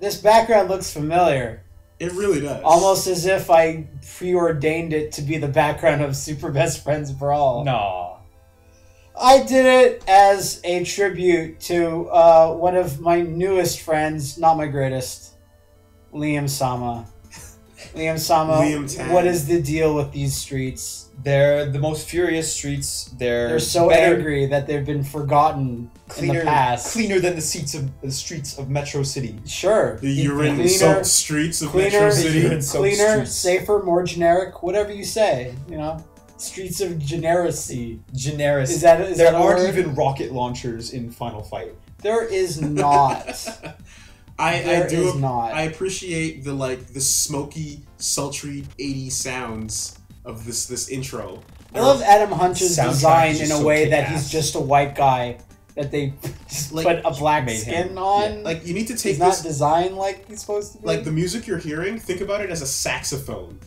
This background looks familiar. It really does. Almost as if I preordained it to be the background of Super Best Friends Brawl. No. I did it as a tribute to one of my newest friends, not my greatest, Liam-sama. Liam-sama, what is the deal with these streets? They're the most furious streets. They're so angry that they've been forgotten in the past. Cleaner than the streets of Metro City. Sure. The urine-soaked streets of Metro City. Cleaner, safer, more generic, whatever you say, you know? Streets of generacy. Generis. Is that there a aren't word? even rocket launchers in Final Fight. There is not. I appreciate the smoky, sultry 80s sounds of this intro. I love Adam Hunch's design in a way so that he's just a white guy that they just put a black skin on. Yeah. Like, you need to take he's not designed like he's supposed to be. Like, the music you're hearing, think about it as a saxophone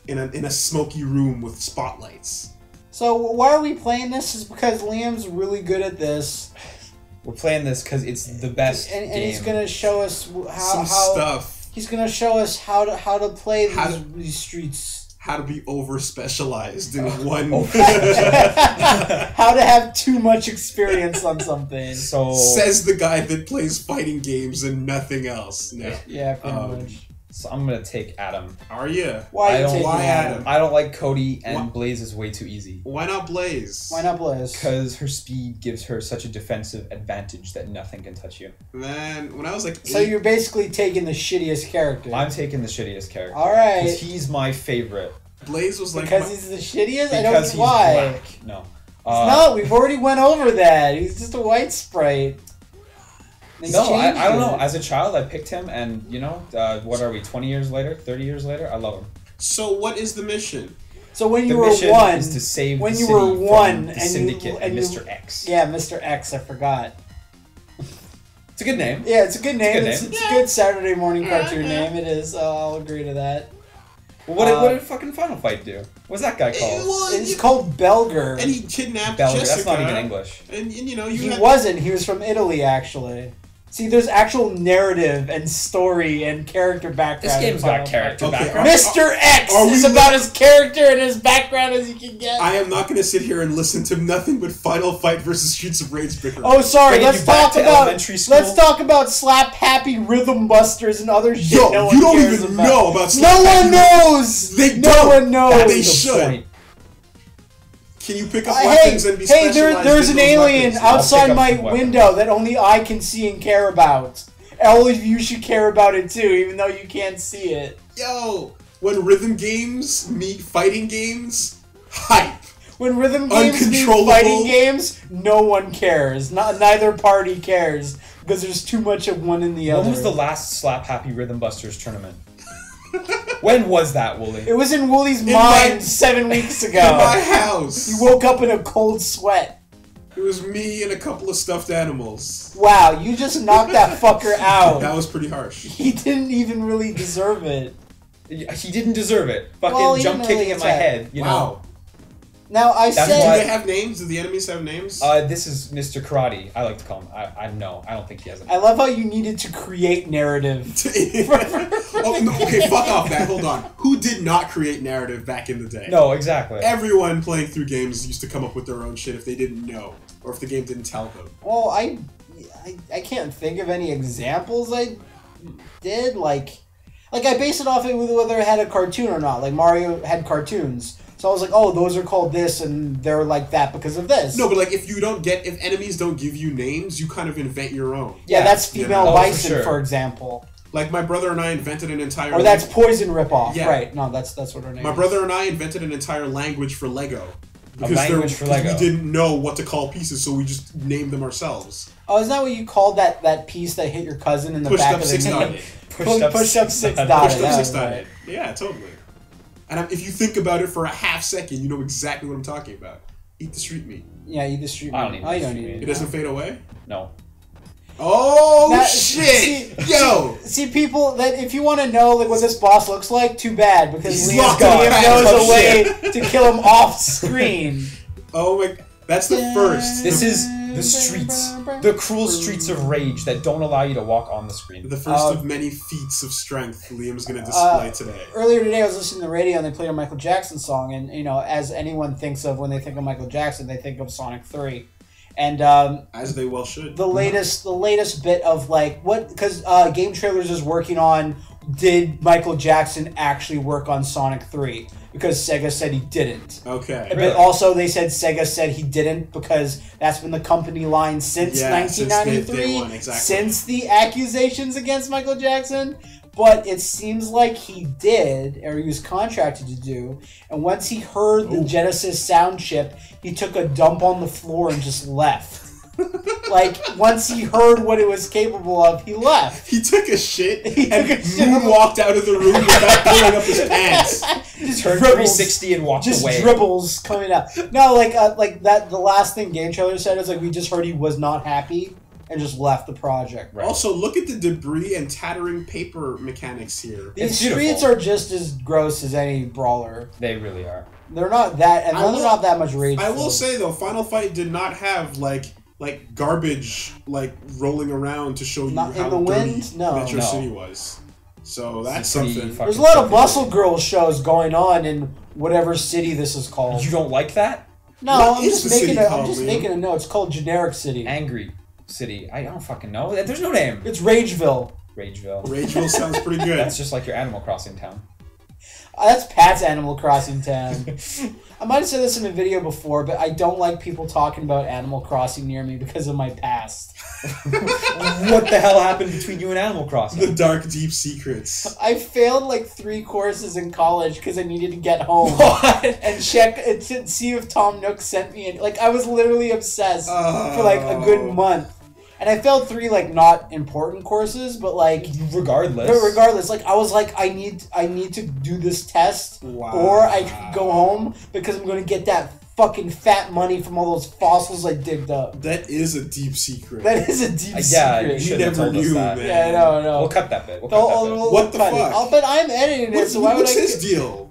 in a smoky room with spotlights. So why are we playing this? Is because Liam's really good at this. We're playing this because it's the best and game. he's gonna show us how stuff. He's gonna show us how to play these streets. How to be over specialized in one. How to have too much experience on something. So says the guy that plays fighting games and nothing else. No. Yeah, pretty much. So I'm gonna take Adam. Are you? Why Adam? I don't like Cody, and Blaze is way too easy. Why not Blaze? Why not Blaze? Because her speed gives her such a defensive advantage that nothing can touch you. Man, when I was like 8... So you're basically taking the shittiest character. I'm taking the shittiest character. All right. Because he's my favorite. Blaze was like... Because he's the shittiest? I don't Because know why. Black. No. He's not. We've already went over that. He's just a white sprite. No, I don't know. As a child, I picked him, and, you know, what are we, 20 years later, 30 years later? I love him. So what is the mission? So when you the were mission one... is to save when the you city were one from the and Syndicate you, and Mr. X. Yeah, Mr. X, I forgot. It's a good name. Yeah, it's a good name. It's a good Saturday morning cartoon name. It is. I'll agree to that. Well, what did fucking Final Fight do? What's that guy called? It's called Belger. And he kidnapped Belger. Jessica. That's not even English. And you know, he wasn't. He was from Italy, actually. See, there's actual narrative and story and character background. This game's got character background. Mr. X is about as character and his background as you can get. I am not going to sit here and listen to nothing but Final Fight versus Streets of Rage bickering. Oh, sorry. Let's talk about Slap Happy Rhythm Busters and other shit. Yo, no you one don't cares even about. know about Slap No one knows. No one knows. They should. Can you pick up weapons and be specialized? There's an alien outside my window that only I can see and care about. All of you should care about it too, even though you can't see it. Yo, when rhythm games meet fighting games, hype. When rhythm games meet fighting games, no one cares. Neither party cares because there's too much of one in the other. When was the last Slap Happy Rhythm Busters tournament? When was that, Woolie? It was in Woolie's mind 7 weeks ago. In my house. He woke up in a cold sweat. It was me and a couple of stuffed animals. Wow, you just knocked that fucker out. That was pretty harsh. He didn't even really deserve it. He didn't deserve it. Fucking jump kicking in my head, you know. Now, I said... Do they have names? Do the enemies have names? This is Mr. Karate. I like to call him. I don't think he has a name. I love how you needed to create narrative. Oh, no, okay, fuck off that. Hold on. Who did not create narrative back in the day? No, exactly. Everyone playing through games used to come up with their own shit if they didn't know. Or if the game didn't tell them. Well, I can't think of any examples I did. Like I based it off of whether it had a cartoon or not. Like, Mario had cartoons. So I was like, oh, those are called this, and they're like that because of this. No, but like if enemies don't give you names, you kind of invent your own. Yeah, that's Female Bison, for example. Like my brother and I invented an entire. Or that's Poison ripoff. Yeah. Right? No, that's what her name. My brother and I invented an entire language for Lego. Because we didn't know what to call pieces, so we just named them ourselves. Oh, is that what you called that piece that hit your cousin in the back of the head? Pushed up six dotted. Yeah, totally. And if you think about it for a half second, you know exactly what I'm talking about. Eat the street meat. Yeah, eat the street meat. I don't need you don't need it. It doesn't fade away? No. Oh, shit! See, people, that if you want to know like what this boss looks like, too bad, because Liam knows a way to kill him off screen. Oh my... That's the first. This is The streets. The cruel streets of rage that don't allow you to walk on the screen. The first of many feats of strength Liam's going to display today. Earlier today, I was listening to the radio and they played a Michael Jackson song. And, you know, as anyone thinks of when they think of Michael Jackson, they think of Sonic 3. And as they well should. The latest bit of like what because Game Trailers is working on did Michael Jackson actually work on Sonic 3 because Sega said he didn't. Okay. But also they said Sega said he didn't because that's been the company line since 1993 since the accusations against Michael Jackson. But it seems like he did, or he was contracted to do. And once he heard the Genesis sound chip, he took a dump on the floor and just left. Like, once he heard what it was capable of, he left. He took a shit and walked out of the room without pulling up his pants. Just turned 360 and walked away. Just dribbles coming out. No, like that. The last thing Game Trailer said is like, we just heard he was not happy. And just left the project. Right. Also, look at the debris and tattering paper mechanics here. These streets are just as gross as any Brawler. They really are. They're not that, and they're not that much rage. I will say though, Final Fight did not have like garbage rolling around to show you how in the dirty wind. No, Metro City was. So that's something. There's a lot of Muscle Girl shows going on in whatever city this is called. You don't like that? No, I'm just making a note. It's called Generic City. Angry City. I don't fucking know. There's no name. It's Rageville. Rageville sounds pretty good. That's just like your Animal Crossing town. That's Pat's Animal Crossing town. I might have said this in a video before, but I don't like people talking about Animal Crossing near me because of my past. What the hell happened between you and Animal Crossing? The dark, deep secrets. I failed like 3 courses in college because I needed to get home. What? And check and see if Tom Nook sent me. Like, I was literally obsessed for like a good month. And I failed 3 like not important courses, but like regardless, like I was like I need to do this test, or I could go home because I'm going to get that fucking fat money from all those fossils I digged up. That is a deep secret. That is a deep secret. Yeah, you never knew, man. Yeah, I know. We'll cut that bit. What the fuck? But I'm editing it, so why would I? What's his deal?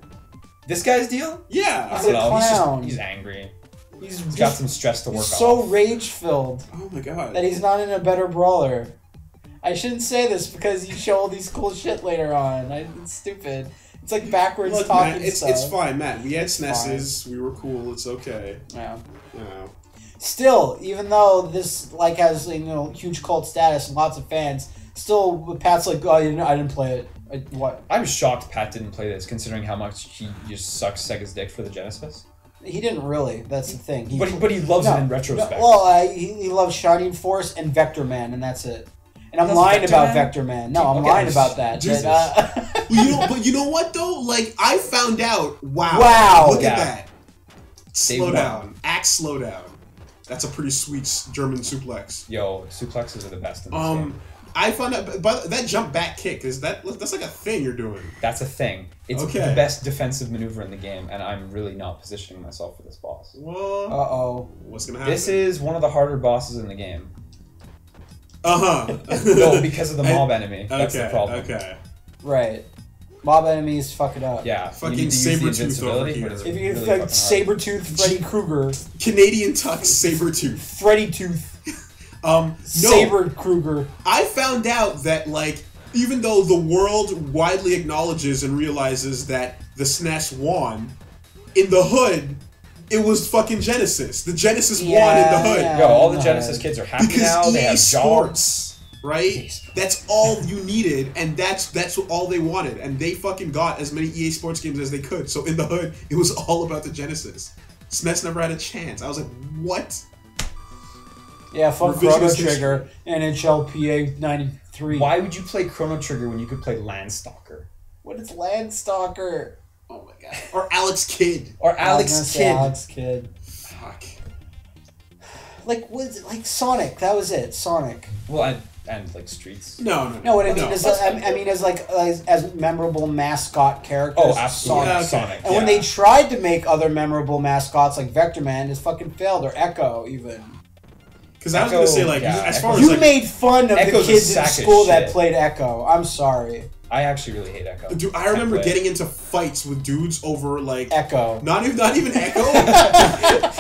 This guy's deal? Yeah, I don't know. Clown. He's angry. He's got some stress to work on. He's so rage-filled. Oh my god. That he's not in a better Brawler. I shouldn't say this because you show all these cool shit later on. It's stupid. It's like backwards talking Matt, stuff. It's fine, Matt. We had SNESes. We were cool. It's okay. Yeah. You know. Still, even though this like has huge cult status and lots of fans, still Pat's like, oh, I didn't play it. What? I'm shocked Pat didn't play this, considering how much he just sucks Sega's dick for the Genesis. He didn't really. That's the thing. But he loves it in retrospect. He loves Shining Force and Vector Man, and that's it. And I'm lying about Vector Man. No, I'm lying about that. But you know what though? Like I found out. Wow. Look at that. Slow down. Act slow down. That's a pretty sweet German suplex. Yo, suplexes are the best in this game. I found out, but that jump back kick that's like a thing you're doing. That's a thing. It's the best defensive maneuver in the game, and I'm really not positioning myself for this boss. Well, what's gonna happen? This is one of the harder bosses in the game. No, because of the mob enemy. That's the problem. Okay. Right. Mob enemies fuck it up. Yeah. Fucking Sabretooth over here. If you really like Sabretooth, Freddy Krueger. Canadian Tux Sabretooth. Freddy Tooth. No. Saber Kruger. I found out that like even though the world widely acknowledges and realizes that the SNES won, in the hood, it was fucking Genesis. The Genesis won in the hood. Yo, all the Genesis kids are happy now. They have jobs, right? That's all you needed, and that's all they wanted, and they fucking got as many EA Sports games as they could. So in the hood, it was all about the Genesis. SNES never had a chance. I was like, what? Yeah, fuck Chrono Trigger, NHLPA 93. Why would you play Chrono Trigger when you could play Landstalker? What is Landstalker? Oh my god. Or Alex Kidd. Alex Kidd. Fuck. Like Sonic. That was it. Sonic. Well, and like Streets. No. What I mean is as memorable mascot characters. Oh, absolutely. Sonic. And when they tried to make other memorable mascots like Vector Man, it fucking failed, or Echo even. Because I was gonna say as far as you made fun of Echo's the kids in school that played Echo. I'm sorry. I actually really hate Echo. Dude, I remember getting into fights with dudes over like Echo. Not even Echo.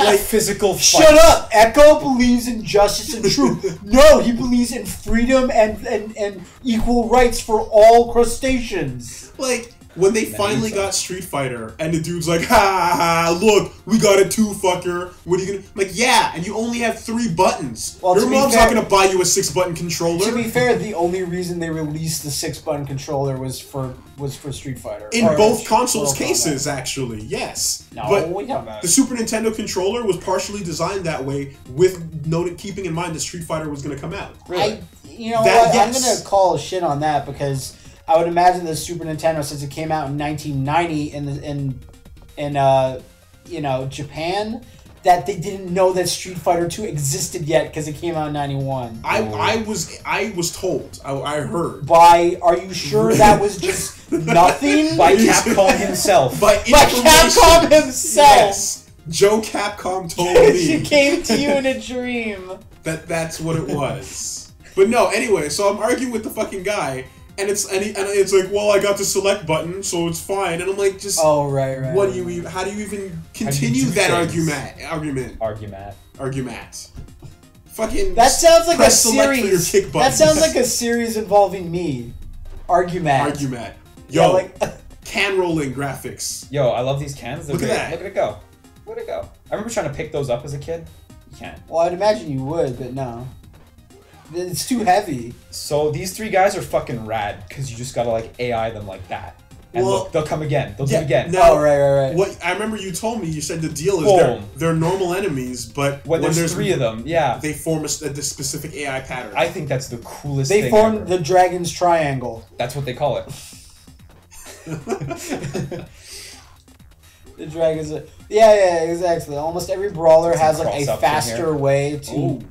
Like physical fights. Shut up! Echo believes in justice and truth. No, he believes in freedom and equal rights for all crustaceans. Like, when they finally got Street Fighter, and the dude's like, ha, look, we got it too, fucker. What are you gonna... Like, yeah, and you only have 3 buttons. Well, your mom's not gonna buy you a 6-button controller. To be fair, the only reason they released the 6-button controller was for Street Fighter. In both consoles' cases, actually, yes. No, but the Super Nintendo controller was partially designed that way, with keeping in mind that Street Fighter was gonna come out. Really? I'm gonna call shit on that because I would imagine the Super Nintendo, since it came out in 1990 in Japan, that they didn't know that Street Fighter 2 existed yet because it came out in 91. I was told. I heard. Are you sure that was just nothing? By Capcom himself. By Capcom himself. Yes. Joe Capcom told me. She came to you in a dream. That's what it was. But no, anyway, so I'm arguing with the fucking guy. And it's like, well, I got the select button, so it's fine. And I'm like, just right. What do you even? How do you even continue that argument? Fucking. That sounds like a series. For your kick button. That sounds like a series involving me. Argument. Yo, can rolling graphics. Yo, I love these cans. Look at that. Look at it go. Look at it go. I remember trying to pick those up as a kid. You can't. Well, I'd imagine you would, but no. It's too heavy. So these 3 guys are fucking rad because you just gotta like AI them like that, and look, they'll come again. They'll do it again. No, right. What I remember you told me, you said the deal is they're normal enemies, but when there's 3 of them, they form a specific AI pattern. I think that's the coolest thing They form ever. the Dragon's Triangle. That's what they call it. The Dragon's... Yeah, exactly. Almost every brawler has like a faster way to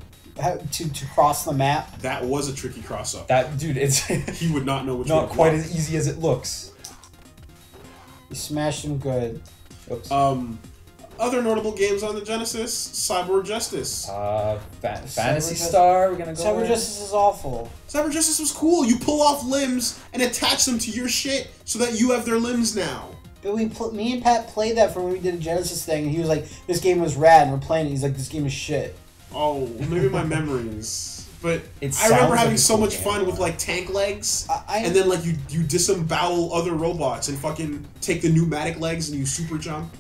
cross the map. That was a tricky cross up. That dude, it's he would not know which not quite as easy as it looks. You smashed him good. Oops. Other notable games on the Genesis: Cyber Justice. Fantasy Star. We're gonna go. Cyber Justice is awful. Cyber Justice was cool. You pull off limbs and attach them to your shit so that you have their limbs now. But me and Pat played that for when we did a Genesis thing, and he was like, "This game was rad," and we're playing it. He's like, "This game is shit." Oh, maybe my memories. But I remember having so much fun with like tank legs, and then like you disembowel other robots and fucking take the pneumatic legs and you super jump.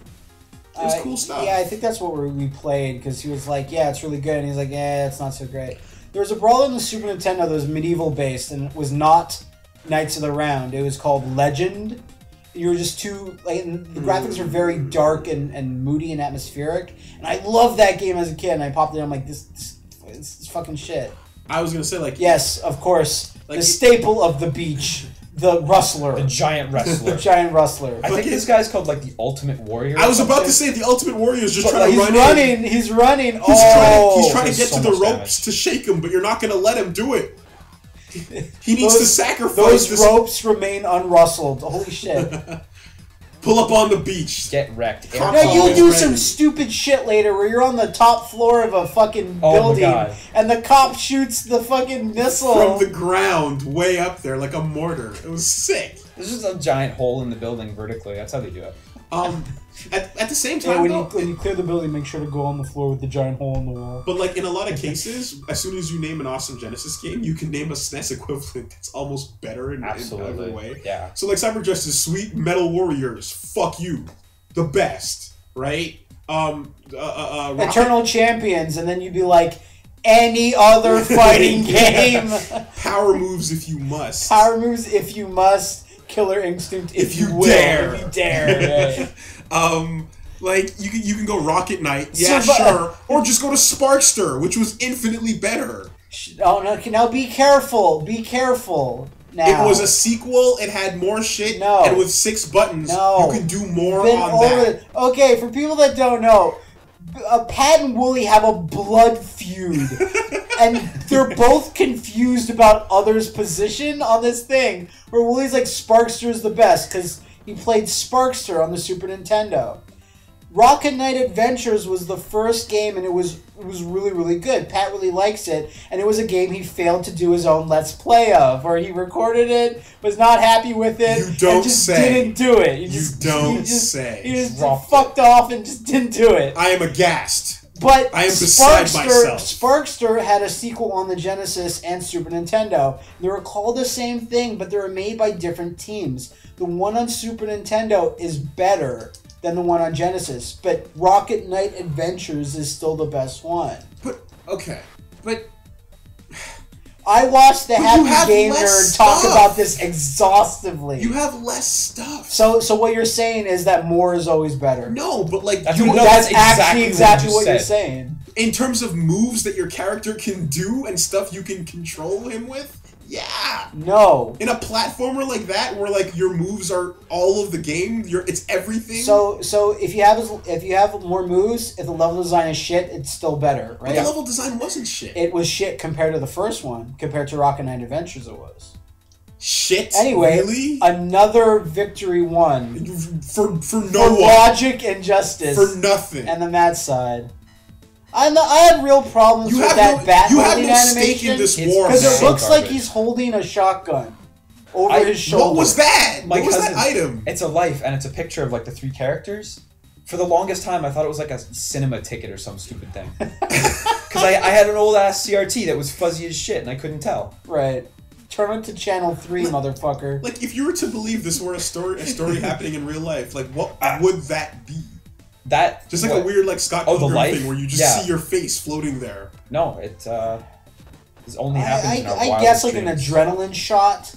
It was cool stuff. Yeah, I think that's what we played because he was like, "Yeah, it's really good," and he's like, "Yeah, it's not so great." There was a brawler on the Super Nintendo that was medieval based, and it was not Knights of the Round. It was called Legend. You were just the graphics were very dark and moody and atmospheric, and I loved that game as a kid. And I popped it. I'm like, this is fucking shit. I was gonna say like, yes, of course, like the staple of the beach, the rustler, the giant wrestler, the giant rustler. I think this guy's called like the Ultimate Warrior. I was about to say the Ultimate Warrior is just trying to run in. He's running. He's trying to get to the ropes to shake him, but you're not gonna let him do it. He needs to sacrifice. Those ropes remain unrustled. Holy shit. Pull up on the beach. Get wrecked. No, you do some stupid shit later where you're on the top floor of a fucking building and the cop shoots the fucking missile. From the ground, way up there, like a mortar. It was sick. There's just a giant hole in the building vertically. That's how they do it. At the same time, when you clear the building, make sure to go on the floor with the giant hole in the wall. But like in a lot of cases, as soon as you name an awesome Genesis game, you can name a SNES equivalent that's almost better in every way. Yeah. So like Cyber Justice, sweet Metal Warriors, fuck you, the best, right? Eternal Champions, and then you'd be like, any other fighting game. Power moves if you must. Power moves if you must. Killer Instinct if you dare. If you dare. Like you can go Rocket Knight, yeah, sure, or just go to Sparkster, which was infinitely better. Oh no! Now be careful. Be careful. Now. It was a sequel. It had more shit. No. And with 6 buttons, you can do more on that. Okay, for people that don't know, Pat and Woolie have a blood feud. And they're both confused about others' position on this thing. Where Woolie's like, Sparkster's the best, because he played Sparkster on the Super Nintendo. Rocket Knight Adventures was the first game, and it was really, really good. Pat really likes it, and it was a game he failed to do his own Let's Play of, or he recorded it, was not happy with it, You don't and just say. didn't do it. You don't say. He just fucked off and just didn't do it. I am aghast. But I am beside myself. Sparkster had a sequel on the Genesis and Super Nintendo. They were called the same thing, but they were made by different teams. The one on Super Nintendo is better than the one on Genesis, but Rocket Knight Adventures is still the best one. But I watched the But you Happy have Game less Nerd talk stuff. about this exhaustively. you have less stuff. So what you're saying is that more is always better. No, but like That's you, No, that's that's actually exactly what what you you're said. saying. in terms of moves that your character can do and stuff you can control him with, yeah. No. In a platformer like that, where like your moves are all of the game, it's everything. So if you have more moves, if the level design is shit, it's still better, but right? the level design wasn't shit. It was shit compared to the first one. Compared to Rocket Knight Adventures, it was. Shit. Anyway, really? another victory won For no for one. logic and justice For nothing. and the mad side. I had real problems You with have that no, bat you have holding no stake animation in this It's war, because man. it so looks like garbage. he's holding a shotgun over his shoulder. What was that? My What was cousin- that item? It's a life, and it's a picture of like the 3 characters. For the longest time, I thought it was like a cinema ticket or some stupid thing. Because I had an old ass CRT that was fuzzy as shit, and I couldn't tell. Right. Turn it to channel 3, motherfucker. Like, if you were to believe this were a story happening in real life, like, what would that be? That Just like what? a weird, like, Scott Oh, the Pilgrim life? thing where you just Yeah. see your face floating there. No, it only happens in our I wildest guess like an dreams. adrenaline shot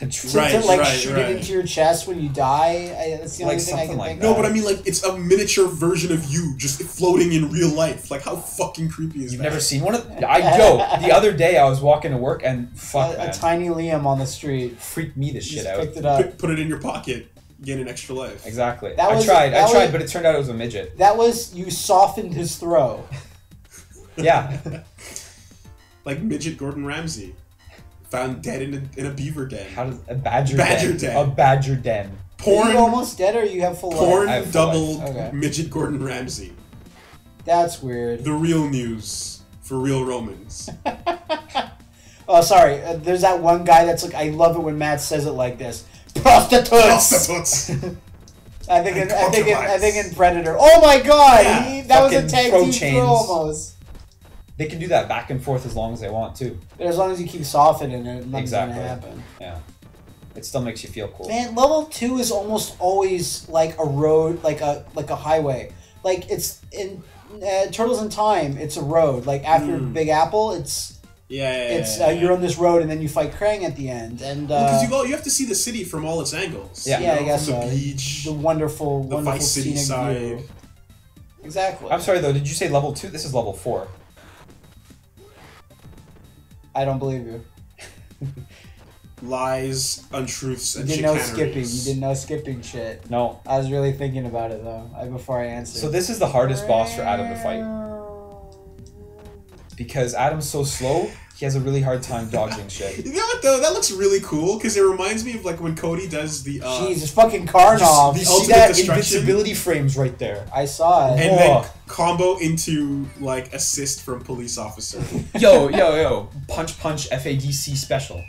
Right, to like right, shoot right. it into your chest when you die. That's the only Like thing I can something like think that. No, of. but I mean, like, it's a miniature version of you just floating in real life. Like, how fucking creepy is You've that? never seen one of the other day I was walking to work and fuck a man, tiny Liam on the street. freaked me the shit Just out. picked it up. Put it in your pocket, gain an extra life. Exactly. That was- I that tried, was- but it turned out it was a midget. That was you softened his throw. Yeah. Like midget Gordon Ramsay. Found dead in a beaver den. How does a badger Badger den? den. A badger den. Are Porn, you almost dead or you have full porn life? I have full double life. Okay. midget Gordon Ramsay. That's weird. The real news for real Romans. Oh, sorry. There's that one guy that's like, I love it when Matt says it like this. Prostitutes. Prostitutes. I think in Predator. Oh my God! Yeah. That was a Fucking tag pro team chains. throw almost. They can do that back and forth as long as they want too. But as long as you keep softening it, nothing's Exactly. gonna happen. Yeah. It still makes you feel cool. Man, level 2 is almost always like a road, like a highway. Like it's in Turtles in Time, it's a road. Like after Big Apple, it's you're on this road and then you fight Krang at the end. And Because you have to see the city from all its angles. Yeah. you yeah, know, I guess from so. the beach, The wonderful, the wonderful Vice City scenic side. view. Exactly. I'm sorry though, did you say level 2? This is level 4. I don't believe you. Lies, untruths, You and didn't know chicaneries. skipping. You didn't know skipping shit. No. I was really thinking about it though. Before I answered. So this is the hardest boss for Adam to fight. Because Adam's so slow, he has a really hard time dodging shit. You know what though? That looks really cool because it reminds me of like when Cody does the Jesus fucking Karnov. the You see ultimate that destruction? invincibility frames right there. I saw it. and then Oh. combo into like assist from police officer. Yo. Punch FADC special.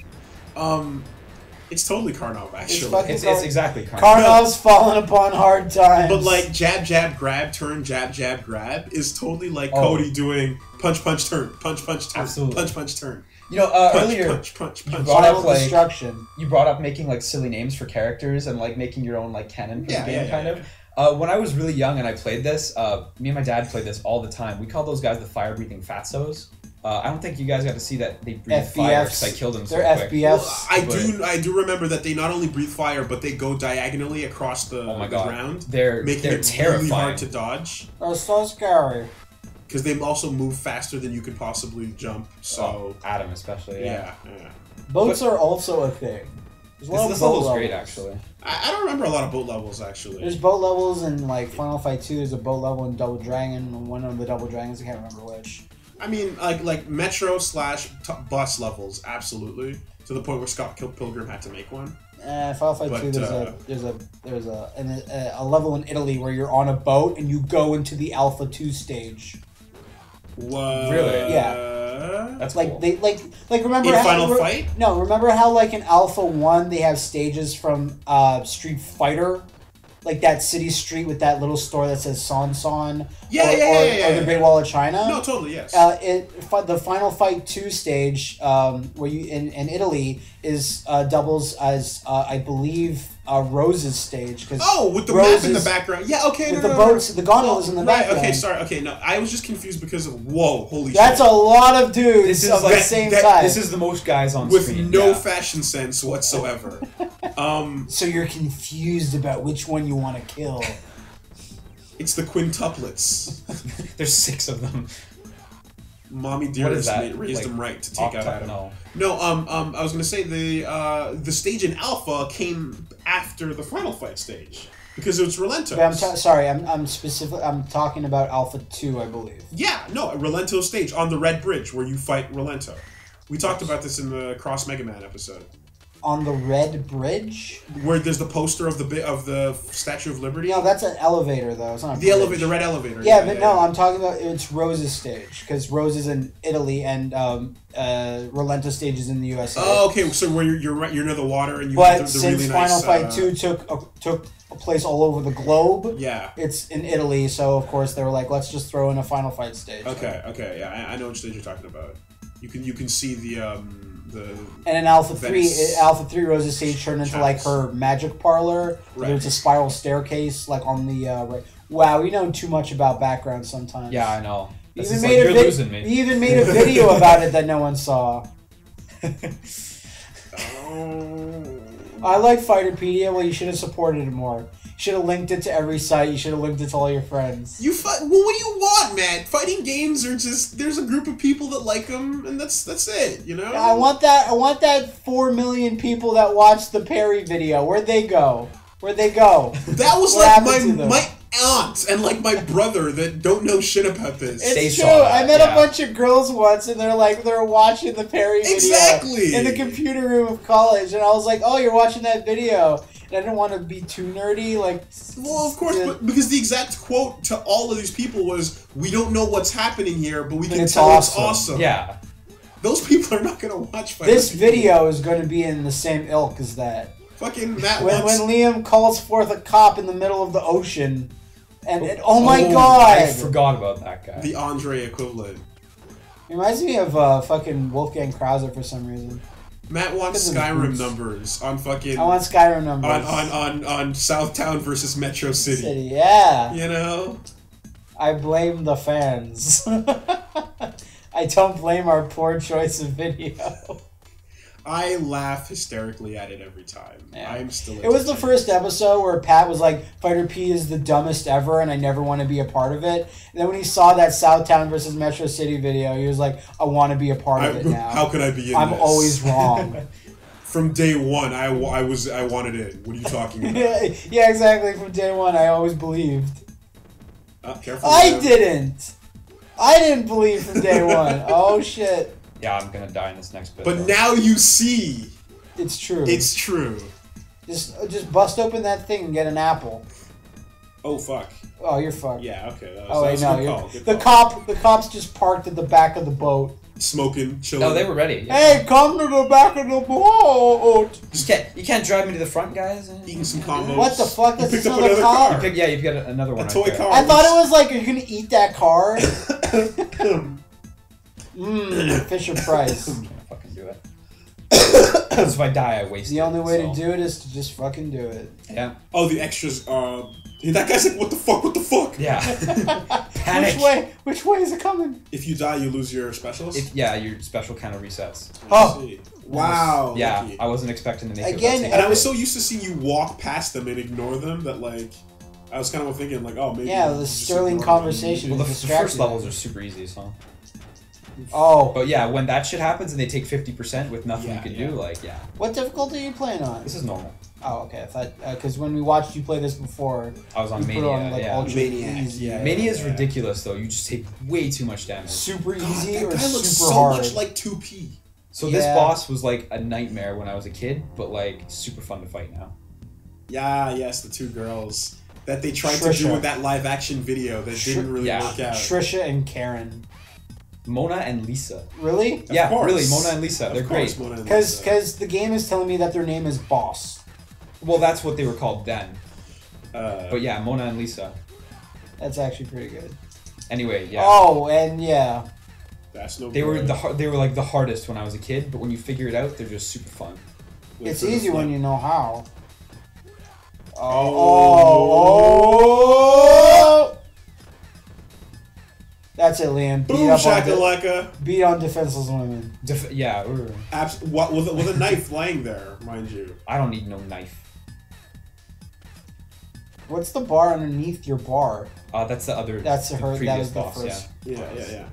It's totally Karnov actually. fucking- It's exactly Karnov. Karnov's fallen upon hard times. But like jab jab grab turn jab jab grab is totally like Oh. Cody doing punch punch turn punch punch turn Absolutely. punch punch turn You know, punch earlier punch punch you punch. brought Final up like destruction. you brought up making like silly names for characters and like making your own like canon for the game kind of. When I was really young and I played this, me and my dad played this all the time. We called those guys the fire-breathing fatzos. I don't think you guys got to see that they breathe fire because I killed them so They're quick. FBFs. I do remember that they not only breathe fire but they go diagonally across the, Oh my the God. ground, They're making it terrifying. really hard to dodge. They're so scary. Because they also move faster than you could possibly jump. So Adam especially. Yeah. yeah. Boats are also a thing. There's a lot This of boat level's levels. great actually. I don't remember a lot of boat levels actually. There's boat levels in like Final Fight 2. There's a boat level in Double Dragon. And one of the Double Dragons, I can't remember which. I mean, like metro / bus levels, absolutely. To the point where Scott Pilgrim had to make one. Final Fight But, 2. There's a level in Italy where you're on a boat and you go into the Alpha 2 stage. What? Really? Yeah. That's Like cool. they like remember In how, Final Fight? No, remember how like in Alpha 1 they have stages from Street Fighter? Like that city street with that little store that says Son Son. Yeah, or the Great Wall of China. No, totally, yes. The Final Fight 2 stage, where you in Italy is doubles as I believe Rose's stage. Cause with the map in the background. Yeah, okay. With the boats, the gondolas in the background. Okay, sorry. Okay, no, I was just confused because of holy shit. That's a lot of dudes of the same type. This is the most guys on with screen. no fashion sense whatsoever. So you're confused about which one you want to kill. It's the quintuplets. There's 6 of them. Mommy What is Dearest that? raised Like, him right to take out Adam. No. No, I was gonna say the stage in Alpha came after the Final Fight stage because it was Relentos. But I'm talking about Alpha 2, I believe. Yeah, no, a Relento stage on the Red Bridge where you fight Relento. We talked about this in the Cross Mega Man episode. On the Red Bridge? Where there's the poster of the Statue of Liberty. No, that's an elevator though. It's not a The bridge. red elevator. Yeah, but no, I'm talking about it's Rose's stage because Rose is in Italy and Relento stage is in the USA. Oh, okay. So where you're near the water and you but have the since really Final nice, Fight 2 took place all over the globe, yeah, it's in Italy. So of course they were like, let's just throw in a Final Fight stage. Okay, yeah, I know which stage you're talking about. You can see the And in Alpha Venice 3, Rose's stage turned into like her magic parlor. Right. There's a spiral staircase like on the right. Wow, we know too much about background sometimes. Yeah, I know. You This even is made like, a you're losing me. You even made a video about it that no one saw. I like Fighterpedia. Well, you should have supported it more. You should have linked it to every site. You should have linked it to all your friends. Well, what do you want, man? Fighting games are just there's a group of people that like them, and that's it. You know. I want that 4 million people that watched the Perry video. Where'd they go? That was What like happened to them? my aunt and like my brother that don't know shit about this. They It's saw true. that, I met a yeah. bunch of girls once, and they're watching the Perry video Exactly. in the computer room of college, and I was like, "Oh, you're watching that video." And I didn't want to be too nerdy, like. Well, of course, but because the exact quote to all of these people was, "We don't know what's happening here, but we can it's tell awesome." it's awesome." Yeah. Those people are not going to watch. This Fighter video is going to be in the same ilk as that. Fucking Matt When wants. Liam calls forth a cop in the middle of the ocean, and oh my I god! forgot about that guy. The Andre equivalent. It reminds me of fucking Wolfgang Krauser for some reason. Matt wants Look at the Skyrim boots. numbers on fucking. I want Skyrim numbers. on Southtown versus Metro City. Yeah. You know. I blame the fans. I don't blame our poor choice of video. I laugh hysterically at it every time. Yeah. I'm still. It was the first episode where Pat was like, Fighter P is the dumbest ever and I never want to be a part of it. And then when he saw that Southtown versus Metro City video, he was like, I want to be a part of it now. How could I be in I'm this? always wrong. From day one, I wanted in. What are you talking about? Yeah, exactly. From day one, I always believed. Careful. I man. didn't. I didn't believe from day one. Oh, shit. Yeah, I'm gonna die in this next bit. But though. now you see. It's true. It's true. Just bust open that thing and get an apple. Oh fuck. Oh, you're fucked. Yeah. Okay. That was, Oh that wait, was no. a good You're, call, good the call. the cops just parked at the back of the boat. Smoking, chilling. No, they were ready. Yeah. Hey, come to the back of the boat. You can't drive me to the front, guys. Eating some combos. What the fuck? You That's picked just up another another car. car. You've got another one. A toy right there. car. I thought it was like, are you gonna eat that car? Fisher Price. I'm gonna fucking do it. Because if I die, I waste The it. only way so. to do it is to just fucking do it. Yeah. Oh, the extras. That guy's like, what the fuck? What the fuck? Yeah. Panic. Which way is it coming? If you die, you lose your specials. Your special kind of resets. Oh. I see. Wow. Yeah, lucky. I wasn't expecting to make Again, it. And I was so used to seeing you walk past them and ignore them that like I was kind of thinking like, oh maybe. Yeah, you the just sterling ignore them. conversation. Well, the distracted first levels them. are super easy, so. Oh. But yeah, when that shit happens and they take 50% with nothing Yeah, you can yeah. do, like, yeah. What difficulty are you playing on? This is normal. Oh, okay. I thought because when we watched you play this before, I was on you Mania, put it on like yeah. ultra Maniac, easy. yeah. Mania is ridiculous, though. You just take way too much damage. Super God, easy that or guy looks super so hard. much like 2P. So this boss was like a nightmare when I was a kid, but like super fun to fight now. Yeah, yes, the two girls that they tried to do with that live action video that didn't really work out. Trisha and Karen. Mona and Lisa. Really? Yeah, really, Mona and Lisa. They're great. Because the game is telling me that their name is Boss. Well, that's what they were called then. But yeah, Mona and Lisa. That's actually pretty good. Anyway, yeah. Oh, and yeah. That's no. They were like the hardest when I was a kid, but when you figure it out, they're just super fun. It's easy when you know how. Oh! That's it, Liam. Boom shakalaka. Beat on defenseless women. Yeah. What with a knife laying there, mind you. I don't need no knife. What's the bar underneath your bar? That's the other. That's the her. Previous That was boss, the first. Yeah.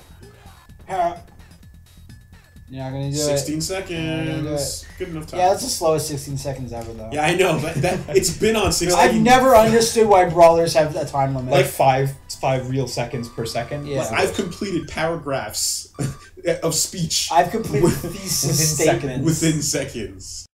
You're not gonna do 16 it. seconds. Good enough time. Yeah, that's the slowest 16 seconds ever, though. Yeah, I know, but it's been on 16. I've never understood why brawlers have a time limit. Like five real seconds per second. Yeah. I've completed paragraphs of speech. I've completed thesis statements within seconds.